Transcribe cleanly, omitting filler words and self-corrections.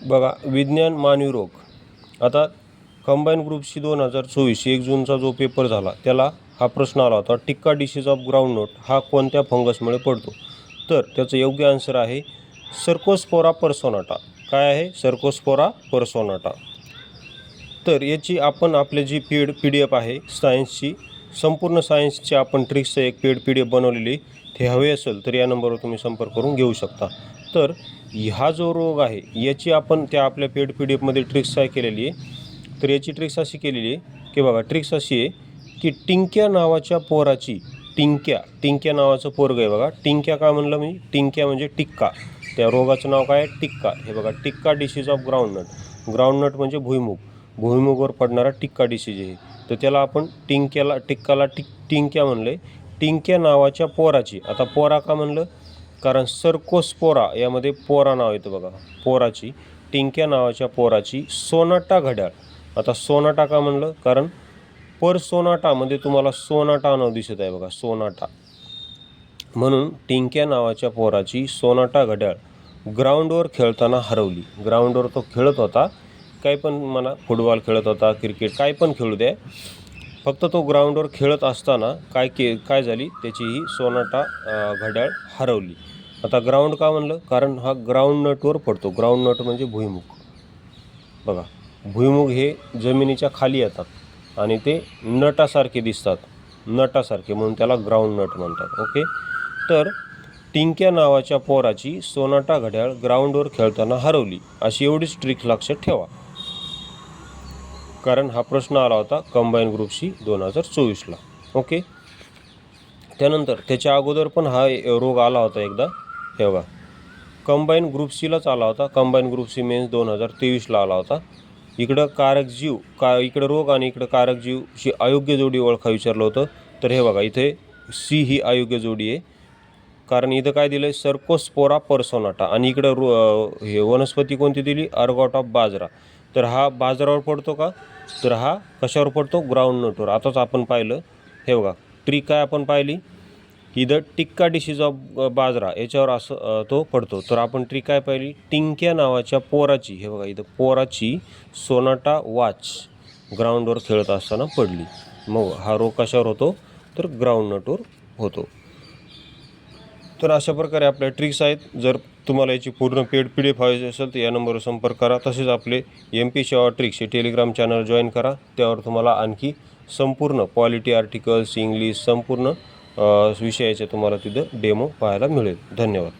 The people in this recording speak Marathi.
बघा, विज्ञान मानवी रोग. आता कंबाईन ग्रुपची 2024 1 जूनचा जो पेपर झाला त्याला हा प्रश्न आला होता, टिक्का डिसीज ऑफ ग्राउंडनट हा कोणत्या फंगसमुळे पडतो? तर त्याचं योग्य आन्सर आहे सर्कोस्पोरा पर्सोनाटा. काय आहे? सर्कोस्पोरा पर्सोनाटा. तर याची आपण आपली जी PDF आहे सायन्सची, संपूर्ण सायन्सची आपण ट्रिक्सचं एक PDF बनवलेली, ते हवे असेल तर या नंबरवर तुम्ही संपर्क करून घेऊ शकता. तर हा जो रोग आहे याची आपण त्या आपल्या PDFमध्ये ट्रिक्स काय केलेली आहे. तर याची ट्रिक्स अशी केलेली आहे की बघा, ट्रिक्स अशी आहे की टिंक्या नावाच्या पोराची, टिंक्या नावाचं पोरग आहे बघा. टिंक्या का म्हणलं मी? टिंक्या म्हणजे टिक्का. त्या रोगाचं नाव काय आहे? टिक्का. हे बघा, टिक्का डिसीज ऑफ ग्राउंडनट. ग्राउंडनट म्हणजे भुईमुग. भुईमुगावर पडणारा टिक्का डिसीज आहे. तर त्याला आपण टिंक्या म्हणलं आहे. टिंक्या नावाच्या पोराची. आता पोरा का म्हणलं? कारण सर्कोस्पोरा यामध्ये पोरा नाव येतं बघा, पोराची. टिंक्या नावाच्या पोराची सोनाटा घड्याळ. आता सोनाटा का म्हणलं? कारण पर्सोनाटामध्ये तुम्हाला सोनाटा नाव दिसत आहे बघा, सोनाटा. म्हणून टिंक्या नावाच्या पोराची सोनाटा घड्याळ ग्राउंडवर खेळताना हरवली. ग्राउंडवर तो खेळत होता, काही पण म्हणा, फुटबॉल खेळत होता, क्रिकेट, काय पण खेळू द्या, फक्त तो ग्राउंडवर खेळत असताना काय झाली, त्याची ही सोनाटा घड्याळ हरवली. आता ग्राउंड का म्हणलं? कारण हा ग्राउंड नटवर पडतो. ग्राउंड नट म्हणजे भुईमुग. बघा, भुईमुग हे जमिनीच्या खाली येतात आणि ते नटासारखे दिसतात, नटासारखे, म्हणून त्याला ग्राउंड नट म्हणतात. ओके. तर टिंक्या नावाच्या पोराची सोनाटा घड्याळ ग्राउंडवर खेळताना हरवली, अशी एवढीच ट्रिक लक्षात ठेवा, कारण हा प्रश्न आला होता कंबाईन ग्रुपशी 2024ला. ओके. त्यानंतर त्याच्या अगोदर पण हा रोग आला होता एकदा. हे बघा, कंबाईन ग्रुप सीलाच आला होता. कंबाईन ग्रुप सी मेन्स 2023ला आला होता. इकडं कारक जीव इकडं रोग आणि इकडं कारक जीवची अयोग्य जोडी ओळखा विचारलं होतं. तर हे बघा, इथे सी ही अयोग्य जोडी आहे, कारण इथं काय दिलं आहे? सर्कोस्पोरा पर्सोनाटा. आणि इकडं हे वनस्पती कोणती दिली? अर्गॉट ऑफ बाजरा. तर हा बाजारावर पडतो का? तर हा कशावर पडतो? ग्राउंड नटवर. आताच आपण पाहिलं. हे बघा, ट्रिक काय आपण पाहिली? इथं टिक्का डिसीज ऑफ बाजरा याच्यावर असं तो पडतो. तर आपण ट्रिक काय पाहिली? टिंक्या नावाच्या पोराची, हे बघा इथं, पोराची सोनाटा वॉच ग्राउंडवर खेळत असताना पडली. मग हा रोग कशावर होतो? तर ग्राउंड नटवर होतो. तर अशा प्रकारे आपल्या ट्रिक्स आहेत. जर तुम्हाला याची पूर्ण PDF हवी असेल तर या नंबरवर संपर्क करा. तसेच आपले MP सेवा ट्रिक्स हे टेलिग्राम चॅनल जॉईन करा. त्यावर तुम्हाला आणखी संपूर्ण पॉलिटी आर्टिकल्स, इंग्लिश, संपूर्ण विषयाचे तुम्हाला तिथं डेमो पाहायला मिळेल. धन्यवाद.